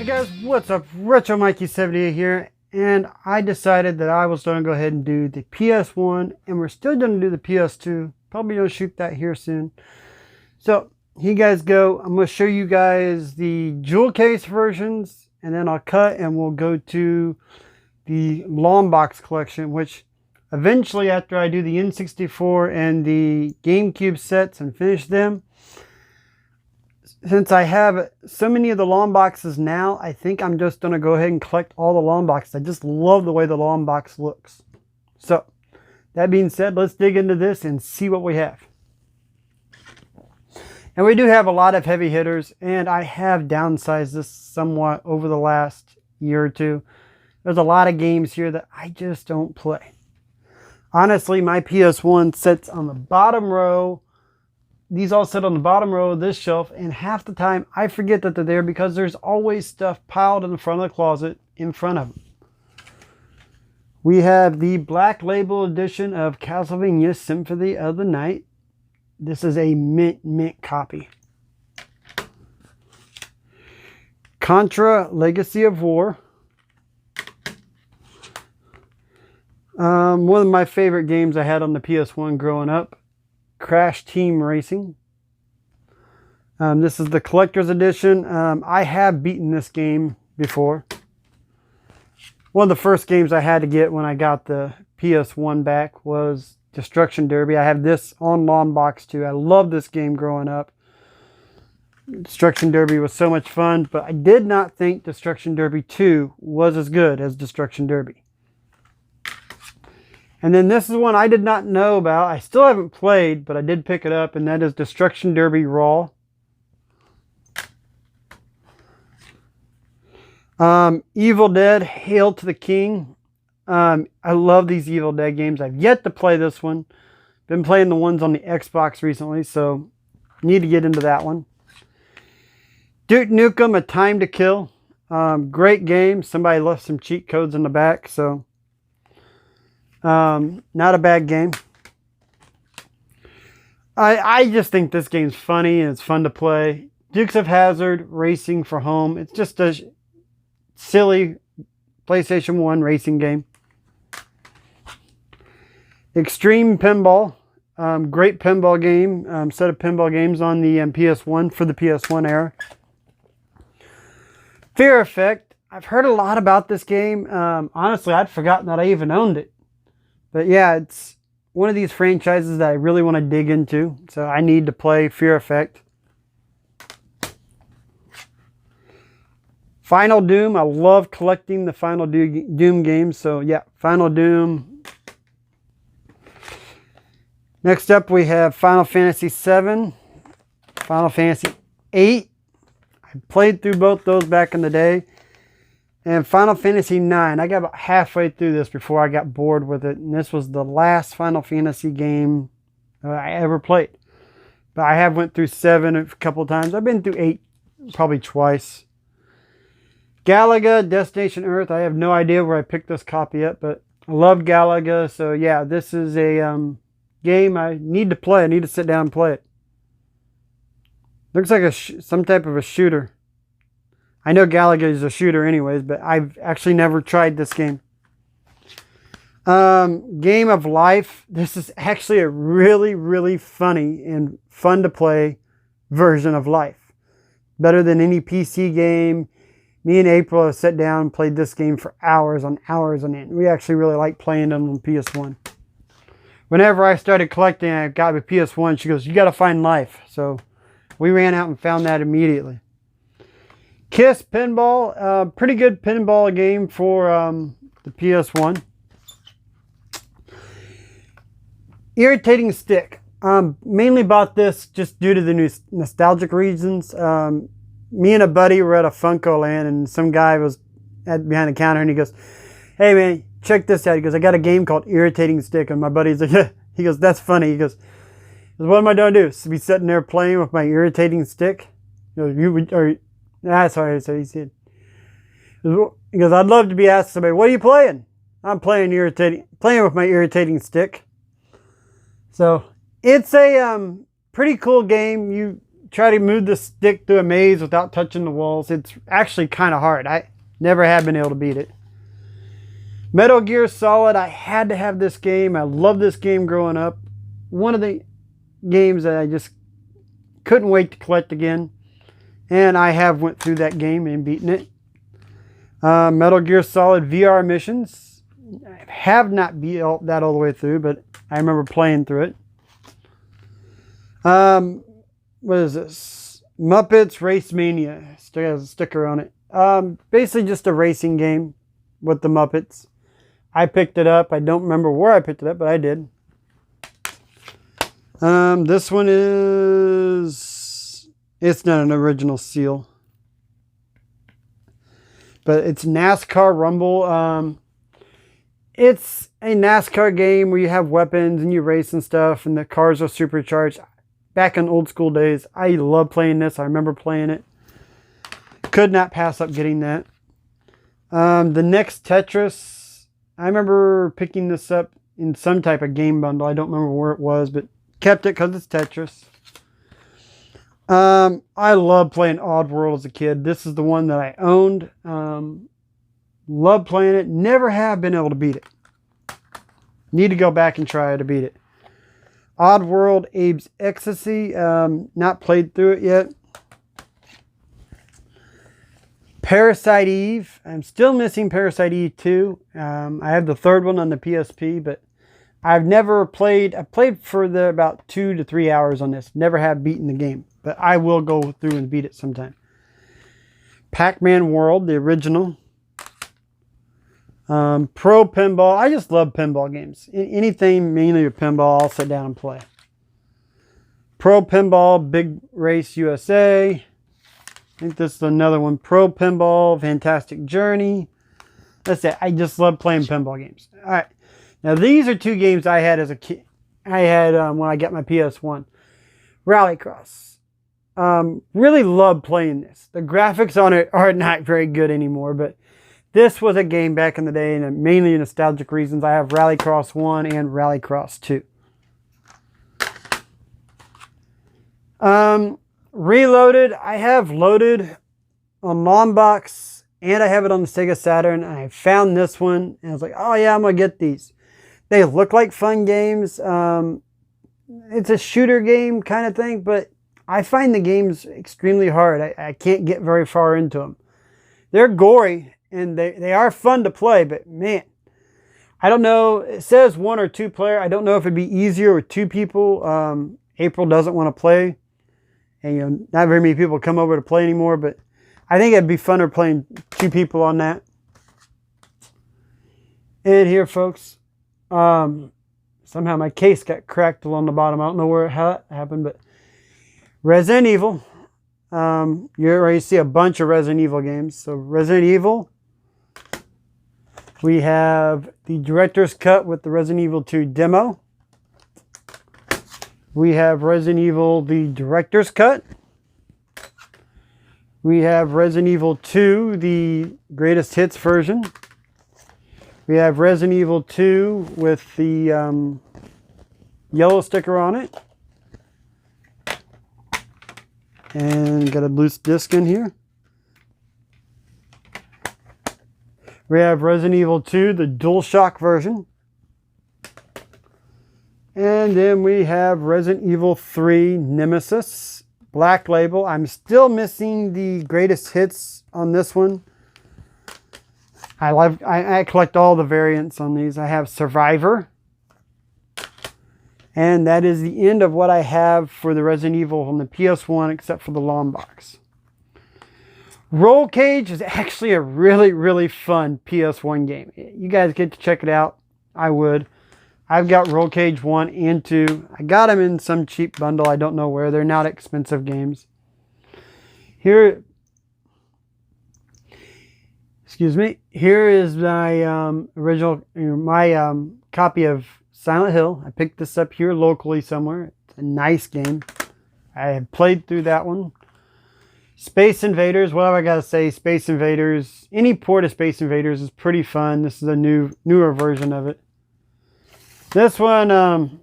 Hey guys, what's up? Retro Mikey 78 here, and I decided that I was going to go ahead and do the PS1, and we're still going to do the PS2. Probably going to shoot that here soon. So here you guys go. I'm going to show you guys the jewel case versions, and then I'll cut and we'll go to the long box collection, which eventually, after I do the N64 and the GameCube sets and finish them, since I have so many of the long boxes now, I think I'm just going to go ahead and collect all the long boxes. I just love the way the long box looks. So, that being said, let's dig into this and see what we have. And we do have a lot of heavy hitters, and I have downsized this somewhat over the last year or two. There's a lot of games here that I just don't play. Honestly, my PS1 sits on the bottom row. These all sit on the bottom row of this shelf, and half the time I forget that they're there because there's always stuff piled in the front of the closet in front of them. We have the Black Label edition of Castlevania Symphony of the Night. This is a mint copy. Contra Legacy of War. One of my favorite games I had on the PS1 growing up. Crash Team Racing. This is the collector's edition. I have beaten this game before. One of the first games I had to get when I got the PS1 back was Destruction Derby. I have this on long box too. I loved this game growing up. Destruction Derby was so much fun, but I did not think Destruction Derby 2 was as good as Destruction Derby. And then this is one I did not know about. I still haven't played, but I did pick it up, and that is Destruction Derby Raw. Evil Dead, Hail to the King. I love these Evil Dead games. I've yet to play this one. Been playing the ones on the Xbox recently, so need to get into that one. Duke Nukem, A Time to Kill. Great game. Somebody left some cheat codes in the back, so not a bad game. I just think this game's funny and it's fun to play. Dukes of Hazzard Racing for Home. It's just a silly PlayStation 1 racing game. Extreme Pinball. Great pinball game. Set of pinball games on the PS1 for the PS1 era. Fear Effect. I've heard a lot about this game. Honestly, I'd forgotten that I even owned it. But yeah, it's one of these franchises that I really want to dig into. So I need to play Fear Effect. Final Doom. I love collecting the Final Doom games. So yeah, Final Doom. Next up we have Final Fantasy VII. Final Fantasy VIII. I played through both those back in the day. And Final Fantasy IX. I got about halfway through this before I got bored with it. And this was the last Final Fantasy game I ever played. But I have went through 7 a couple times. I've been through 8 probably twice. Galaga, Destination Earth. I have no idea where I picked this copy up, but I love Galaga. So yeah, this is a game I need to play. I need to sit down and play it. Looks like some type of a shooter. I know Galaga is a shooter anyways, but I've actually never tried this game. Game of Life. This is actually a really funny and fun to play version of Life. Better than any PC game. Me and April have sat down and played this game for hours on end. We actually really like playing it on PS1. Whenever I started collecting, I got a PS1, she goes, "You got to find Life." So we ran out and found that immediately. Kiss Pinball, pretty good pinball game for the PS1. Irritating Stick. Mainly bought this just due to the nostalgic reasons. Me and a buddy were at a Funko Land, and some guy was behind the counter, and he goes, "Hey man, check this out." He goes, "I got a game called Irritating Stick." And my buddy's like, "Yeah." He goes, "That's funny." He goes, "What am I going to do? So be sitting there playing with my irritating stick?" He goes, that's what he said. He goes, "I'd love to be asked somebody, what are you playing?" "I'm playing with my irritating stick." So it's a pretty cool game. You try to move the stick through a maze without touching the walls. It's actually kind of hard. I never have been able to beat it. Metal Gear Solid, I had to have this game. I loved this game growing up. One of the games that I just couldn't wait to collect again. And I have went through that game and beaten it. Metal Gear Solid VR missions. I have not beat that all the way through, but I remember playing through it. What is this? Muppets Race Mania. Still has a sticker on it. Basically just a racing game with the Muppets. I picked it up. I don't remember where I picked it up, but I did. This one is... It's not an original seal. But it's NASCAR Rumble. It's a NASCAR game where you have weapons and you race and stuff, and the cars are supercharged. Back in old school days, I love playing this. I remember playing it. Could not pass up getting that. The next Tetris, I remember picking this up in some type of game bundle. I don't remember where it was, but kept it because it's Tetris. I love playing Oddworld as a kid. This is the one that I owned. Love playing it. Never have been able to beat it. Need to go back and try to beat it. Oddworld Abe's Ecstasy. Not played through it yet. Parasite Eve. I'm still missing Parasite Eve 2. I have the third one on the PSP, but I've never played. I played for about 2 to 3 hours on this. Never have beaten the game, but I will go through and beat it sometime. Pac-Man World, the original. Pro Pinball. I just love pinball games. Anything mainly with pinball, I'll sit down and play. Pro Pinball Big Race USA. I think this is another one. Pro Pinball Fantastic Journey. That's it. I just love playing pinball games. All right. Now these are two games I had as a kid. I had when I got my PS1. Rallycross. Really love playing this. The graphics on it are not very good anymore, but this was a game back in the day, and mainly nostalgic reasons. I have Rallycross 1 and Rallycross 2. Reloaded. I have Loaded on Longbox, and I have it on the Sega Saturn. I found this one, and I was like, oh yeah, I'm going to get these. They look like fun games. It's a shooter game kind of thing, but I find the games extremely hard. I can't get very far into them. They're gory, and they are fun to play, but man, I don't know. It says 1 or 2 player. I don't know if it'd be easier with 2 people. April doesn't want to play, and not very many people come over to play anymore, but I think it'd be funner playing 2 people on that. And here, folks, somehow my case got cracked along the bottom. I don't know how that happened, but Resident Evil. You already see a bunch of Resident Evil games. So Resident Evil. We have the director's cut with the Resident Evil 2 demo. We have Resident Evil, the director's cut. We have Resident Evil 2, the greatest hits version. We have Resident Evil 2 with the yellow sticker on it. And got a loose disc in here. We have Resident Evil 2, the DualShock version. And then we have Resident Evil 3 Nemesis, Black Label. I'm still missing the greatest hits on this one. I collect all the variants on these. I have Survivor. And that is the end of what I have for the Resident Evil on the PS1, except for the long box. Roll Cage is actually a really, really fun PS1 game. You guys get to check it out. I would. I've got Roll Cage 1 and 2. I got them in some cheap bundle. I don't know where. They're not expensive games. Here, excuse me. Here is my original, my copy of Silent Hill. I picked this up here locally somewhere. It's a nice game. I have played through that one. Space Invaders, what have I got to say? Space Invaders, any port of Space Invaders is pretty fun. This is a newer version of it. This one,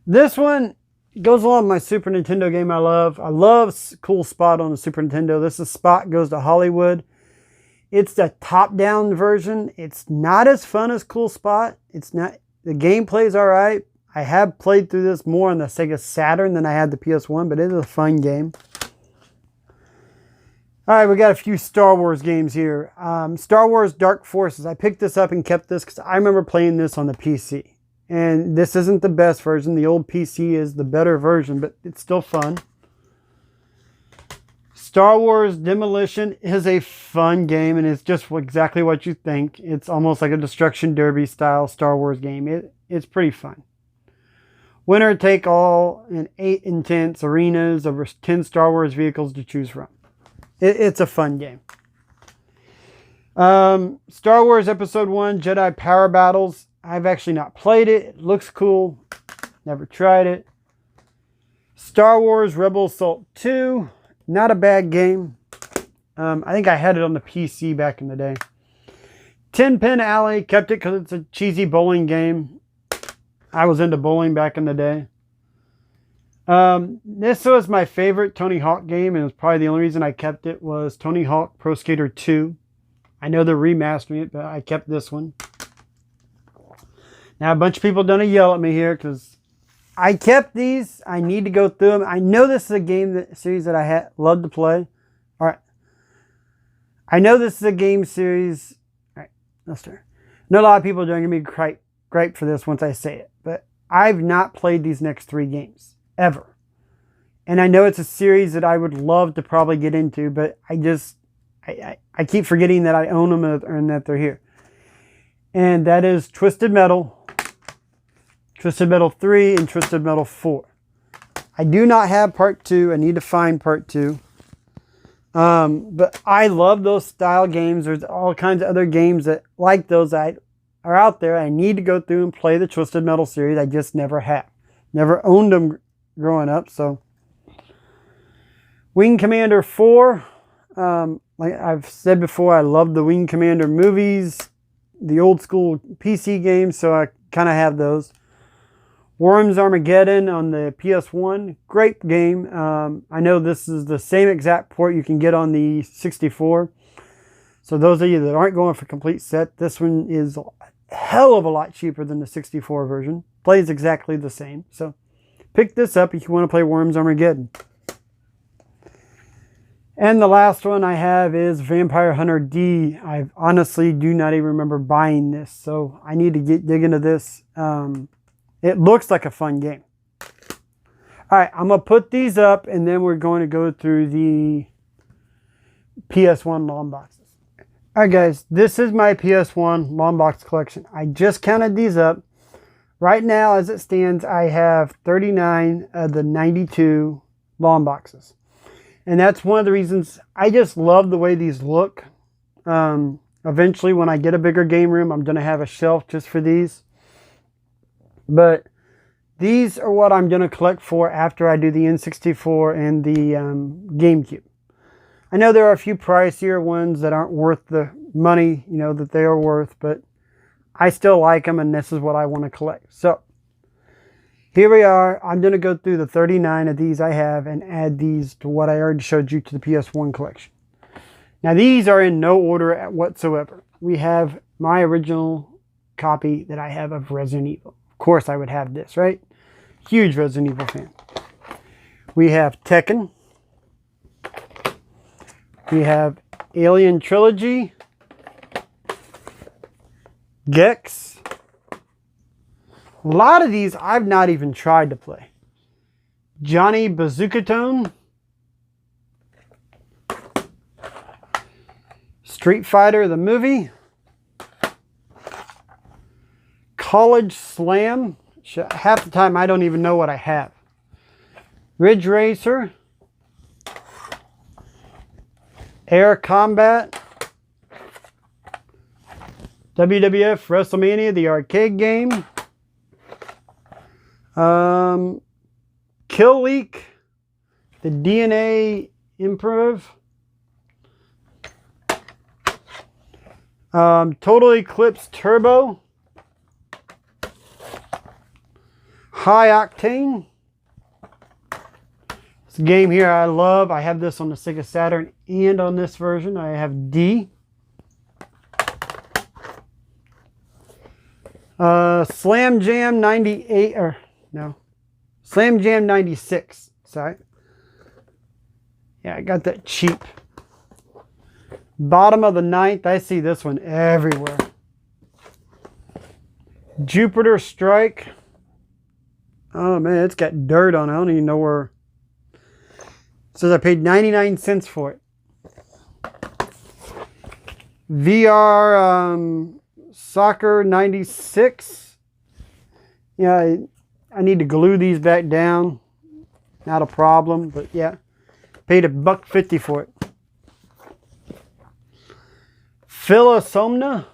This one goes along with my Super Nintendo game I love. I love Cool Spot on the Super Nintendo. This is Spot Goes to Hollywood. It's the top-down version. It's not as fun as Cool Spot. It's not. The gameplay is all right. I have played through this more on the Sega Saturn than I had the PS1, but it is a fun game. All right, we got a few Star Wars games here. Star Wars Dark Forces. I picked this up and kept this because I remember playing this on the PC. And this isn't the best version. The old PC is the better version, but it's still fun. Star Wars Demolition is a fun game, and it's just exactly what you think. It's almost like a Destruction Derby style Star Wars game. It's pretty fun. Winner take all in 8 intense arenas over 10 Star Wars vehicles to choose from. It's a fun game. Star Wars Episode 1 Jedi Power Battles. I've actually not played it. It looks cool. Never tried it. Star Wars Rebel Assault 2. Not a bad game. I think I had it on the PC back in the day. 10 Pin Alley. Kept it because it's a cheesy bowling game. I was into bowling back in the day. This was my favorite Tony Hawk game, and it was probably the only reason I kept it was Tony Hawk Pro Skater 2. I know they're remastering it, but I kept this one. Now, a bunch of people are going to yell at me here because I kept these. I need to go through them. I know this is a game series that I love to play. All right. I know this is a game series. All right, let's start. I know a lot of people are going to give me gripe for this once I say it, but I've not played these next 3 games ever. And I know it's a series that I would love to probably get into, but I keep forgetting that I own them and that they're here. And that is Twisted Metal, Twisted Metal 3, and Twisted Metal 4. I do not have part 2. I need to find part 2. But I love those style games. There's all kinds of other games that like those that are out there. I need to go through and play the Twisted Metal series. I just never have. Never owned them growing up. So Wing Commander 4. Like I've said before, I love the Wing Commander movies, the old school PC games, so I kind of have those. Worms Armageddon on the PS1, great game. I know this is the same exact port you can get on the 64. So those of you that aren't going for complete set, this one is a hell of a lot cheaper than the 64 version. Plays exactly the same. So pick this up if you want to play Worms Armageddon. And the last one I have is Vampire Hunter D. I honestly do not even remember buying this, so I need to dig into this. It looks like a fun game. All right, I'm going to put these up, and then we're going to go through the PS1 long boxes. All right, guys, this is my PS1 long box collection. I just counted these up. Right now, as it stands, I have 39 of the 92 long boxes. And that's one of the reasons I just love the way these look. Eventually, when I get a bigger game room, I'm going to have a shelf just for these. But these are what I'm going to collect for after I do the N64 and the GameCube. I know there are a few pricier ones that aren't worth the money, you know, that they are worth. But I still like them, and this is what I want to collect. So here we are. I'm going to go through the 39 of these I have and add these to what I already showed you to the PS1 collection. Now these are in no order whatsoever. We have my original copy that I have of Resident Evil. Of course I would have this, right? Huge Resident Evil fan. We have Tekken. We have Alien Trilogy. Gex. A lot of these I've not even tried to play. Johnny Bazooka-Tone. Street Fighter the movie. College Slam. Half the time I don't even know what I have. Ridge Racer. Air Combat. WWF WrestleMania, the arcade game. Kill Leak, the DNA Improv, Total Eclipse Turbo, High Octane. This game here I love. I have this on the Sega Saturn and on this version. I have D. Slam Jam 98, or no, Slam Jam 96. Sorry. Yeah, I got that cheap. Bottom of the ninth. I see this one everywhere. Jupiter Strike. Oh man, it's got dirt on it. I don't even know where. It says I paid 99 cents for it. VR Soccer 96. Yeah, I need to glue these back down. Not a problem, but yeah. Paid $1.50 for it. Philosomna.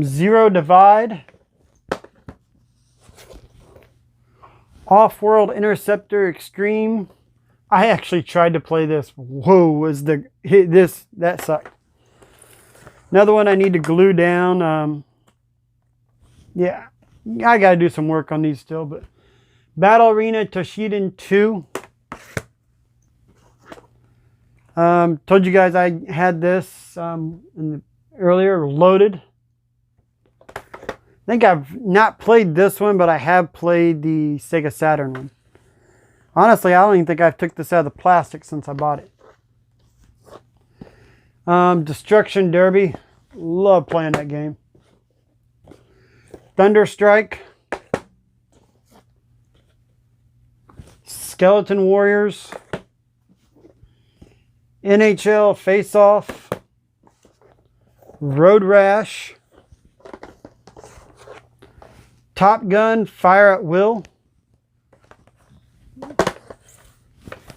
Zero Divide. Off-World Interceptor Extreme. I actually tried to play this. Whoa, was the that sucked. Another one I need to glue down. Yeah, I gotta do some work on these still, but Battle Arena Toshiden 2. Told you guys I had this earlier, loaded. I think I've not played this one, but I have played the Sega Saturn one. Honestly, I don't even think I've took this out of the plastic since I bought it. Destruction Derby. Love playing that game. Thunderstrike. Skeleton Warriors. NHL Face Off. Road Rash. Top Gun Fire at Will.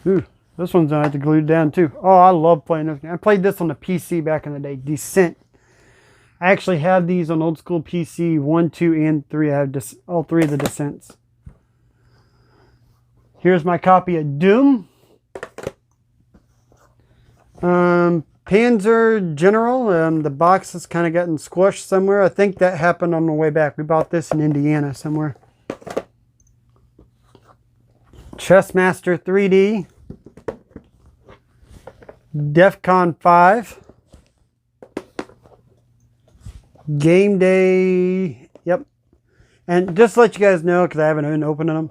Ooh, this one's gonna have to glue down too. Oh, I love playing this game. I played this on the PC back in the day. Descent. I actually have these on old school PC 1, 2, and 3. I have all 3 of the Descents. Here's my copy of Doom. Panzer General. The box has kind of gotten squished somewhere. I think that happened on the way back. We bought this in Indiana somewhere. Chessmaster 3D. DEFCON 5. Game Day. Yep. And just to let you guys know, because I haven't been opening them,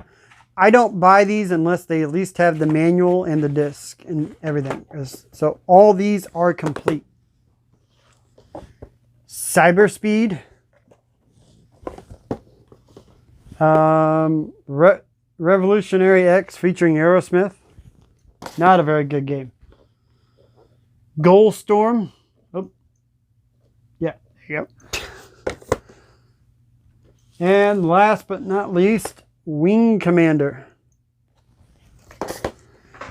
I don't buy these unless they at least have the manual and the disc and everything. So all these are complete. Cyberspeed. Revolutionary X featuring Aerosmith. Not a very good game. Goalstorm. Oh. Yeah, there you go. And last but not least, Wing Commander.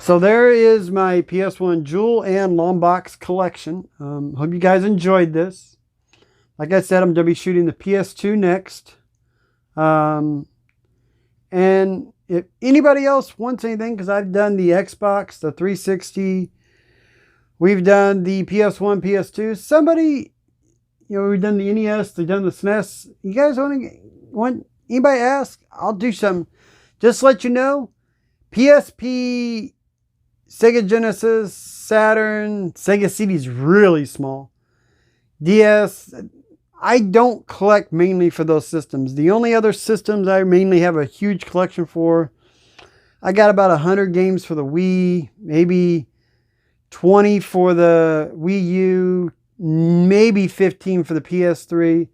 So there is my PS1 Jewel and Long Box collection. Hope you guys enjoyed this. Like I said, I'm going to be shooting the PS2 next. And if anybody else wants anything, because I've done the Xbox, the 360, we've done the PS1, PS2. Somebody, we've done the NES, we've done the SNES. You guys want anybody ask? I'll do some. Just to let you know, PSP, Sega Genesis, Saturn, Sega CD is really small. DS, I don't collect mainly for those systems. The only other systems I mainly have a huge collection for, I got about 100 games for the Wii, maybe 20 for the Wii U, maybe 15 for the PS3.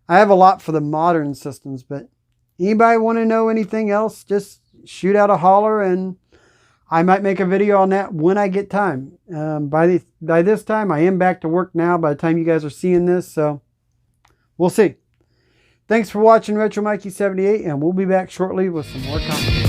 I have a lot for the modern systems, but anybody want to know anything else, just shoot out a holler and I might make a video on that when I get time. By this time, I am back to work now by the time you guys are seeing this, so we'll see. Thanks for watching Retro Mikey 78, and we'll be back shortly with some more content.